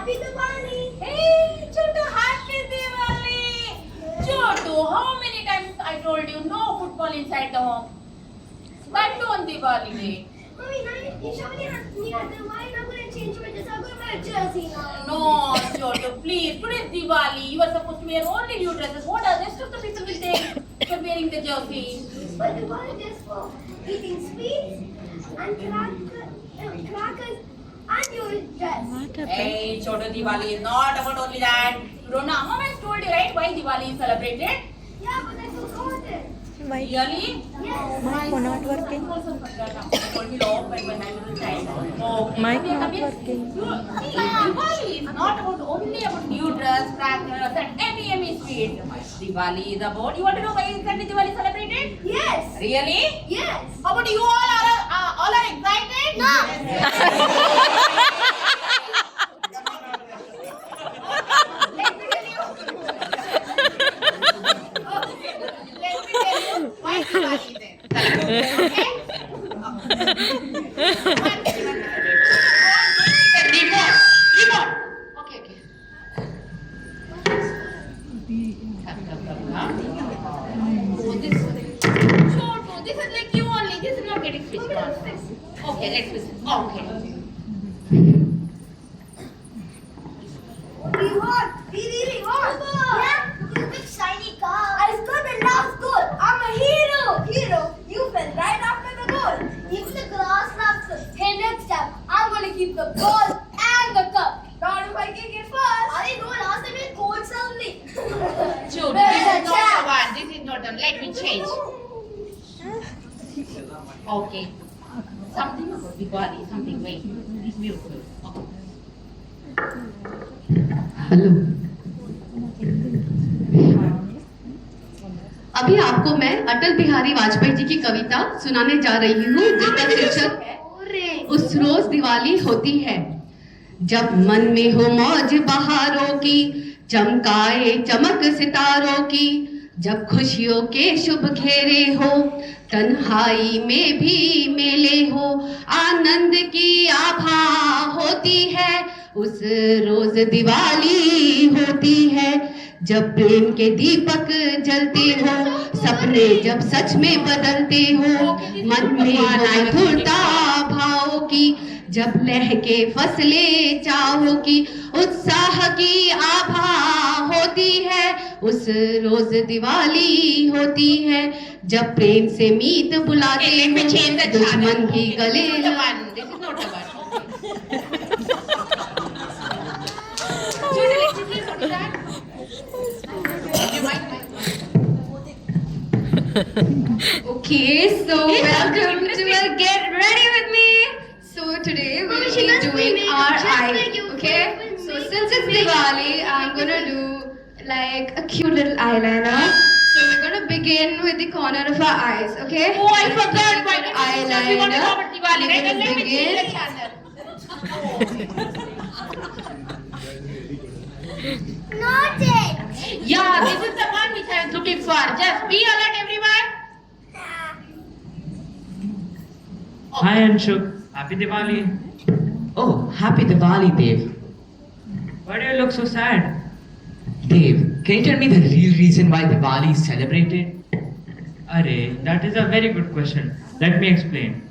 Happy Diwali! Hey, Chotu, happy Diwali! Chotu, how many times I told you no football inside the home? But on Diwali day. Mommy, now you showed me why I'm going to change my dress. I'm going to wear a jersey now. No, Chotu, please. Today's Diwali. You are supposed to wear only new dresses. What are the rest of the people will take for wearing the jersey? But Diwali is for eating sweets and crackers and your dress. Hey, Chotu, Diwali is not about only that. You don't know. Mama has told you, right, why Diwali is celebrated? Yeah, but I forgot it. Why? Really? Yes. Mic not working. Mic not working. Diwali is not about only about new dress, crackers, and yummy sweet. Diwali is about. You want to know why is Diwali celebrated? Yes. Really? Yes. How about you all are excited? No. Let me tell you. Let me tell you why Diwali is there. Okay? Remote. Okay. Oh, this is like you only. This is not getting switched on. Okay, let's listen. Okay. Be hot. Be really hot. Yeah. Look at the big shiny car. I scored the last goal. I'm a hero. You fell right after the goal. Even the glass laughed. Hey, next time I'm gonna keep the ball and the cup. Not if I kick it first. I know last time it cold only. Joe, this is not the one. This is not the one. Let me change. Okay. Something about Diwali. Something. Wait. It's beautiful. Okay. Hello अभी आपको मैं अटल बिहारी वाजपेयी जी की कविता सुनाने जा रही हूँ जिसका शीर्षक उस रोज दिवाली होती है जब मन में हो मौज बहारों की चमकाए चमक सितारों की जब खुशियों के शुभ घेरे हो तन्हाई में भी मेले हो आनंद की आभा होती है उस रोज दिवाली होती है जब प्रेम के दीपक जलते हो सपने जब सच में बदलते हो मन में मधुरता भावों की जब लहके फसलें चाहों की उत्साह की आभा होती है उस रोज दिवाली होती है जब प्रेम से मीत बुलाते हो दुश्मन भी गले Okay, so welcome to Get Ready With Me. So today we'll be doing our eye, okay? So since it's Diwali, I'm gonna do like a cute little eyeliner. So we're gonna begin with the corner of our eyes, okay? Oh, I forgot. Why did you want to eyeliner. cover Diwali? Right? We're Let gonna me change the begin. channel. Not it. Yeah, this is the one which I was looking for. Just be alert, everyone. Hi Anshuk, happy Diwali. Oh, happy Diwali, Dev. Why do you look so sad? Dev, can you tell me the real reason why Diwali is celebrated? Arey, that is a very good question. Let me explain.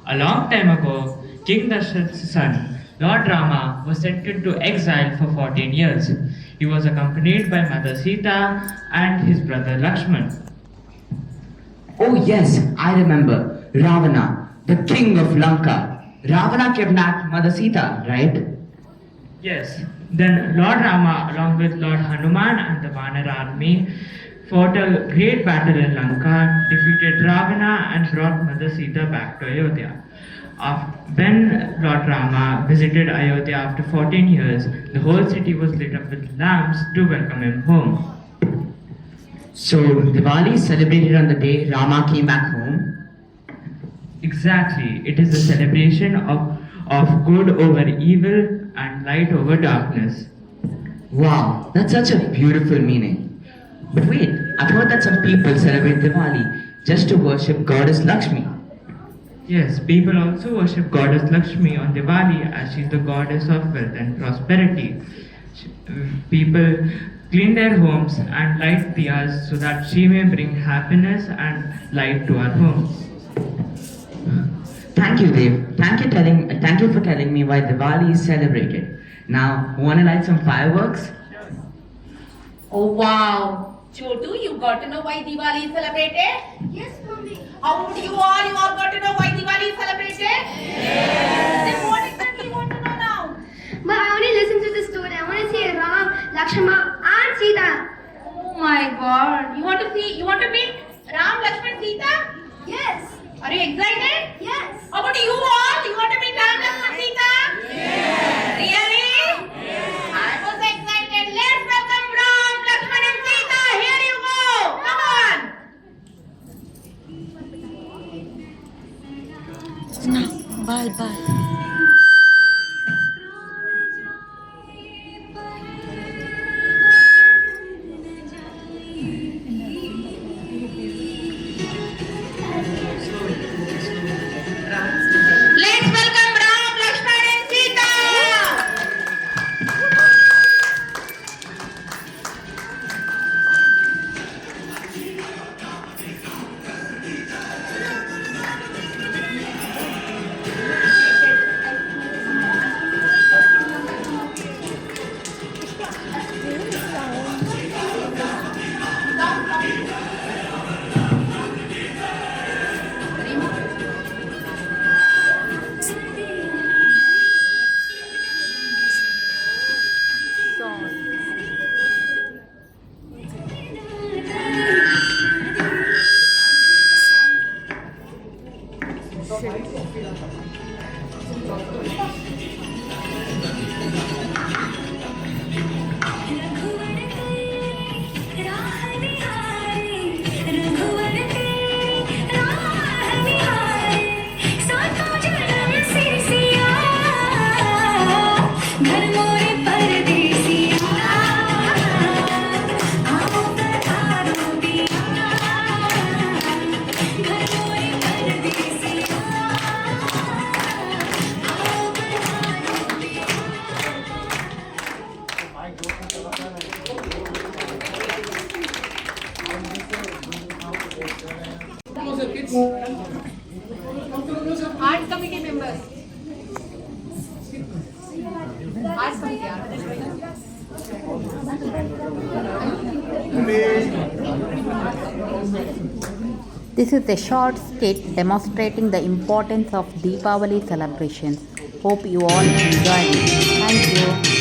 A long time ago, King Dasharatha's son, Lord Rama, was sent into exile for 14 years. He was accompanied by Mother Sita and his brother Lakshman. Oh yes, I remember. Ravana, the king of Lanka. Ravana kidnapped Mother Sita, right? Yes. Then Lord Rama, along with Lord Hanuman and the Vanar army, fought a great battle in Lanka, defeated Ravana and brought Mother Sita back to Ayodhya. When Lord Rama visited Ayodhya after 14 years, the whole city was lit up with lamps to welcome him home. So Diwali is celebrated on the day Rama came back home? Exactly. It is a celebration of good over evil and light over darkness. Wow, that's such a beautiful meaning. But wait, I've heard that some people celebrate Diwali just to worship goddess Lakshmi. Yes, people also worship goddess Lakshmi on Diwali as she is the goddess of wealth and prosperity. People clean their homes and light diyas so that she may bring happiness and light to our homes. Thank you, Dev. Thank you for telling me why Diwali is celebrated. Now, wanna light some fireworks? Oh wow! Chotu, you got to know why Diwali is celebrated? Yes, Mummy. How about you all got to know why Diwali is celebrated? Yes! Then what exactly you want to know now? But I only listen to the story. I want to see Ram, Lakshmana, and Sita. Oh my god! You want to meet Ram, Lakshman, Sita? Yes. Are you excited? Yes. How about you all? You want to meet Ram, Lakshman, Sita? Yes. Really? Yes. I was excited. Let's welcome Ram, Lakshman, and Sita. Here you go. Come on. Bye bye. Let's welcome Ram, Lakshman, and Sita. Art committee members. Art This is a short skit demonstrating the importance of Deepavali celebrations. Hope you all enjoy it. Thank you.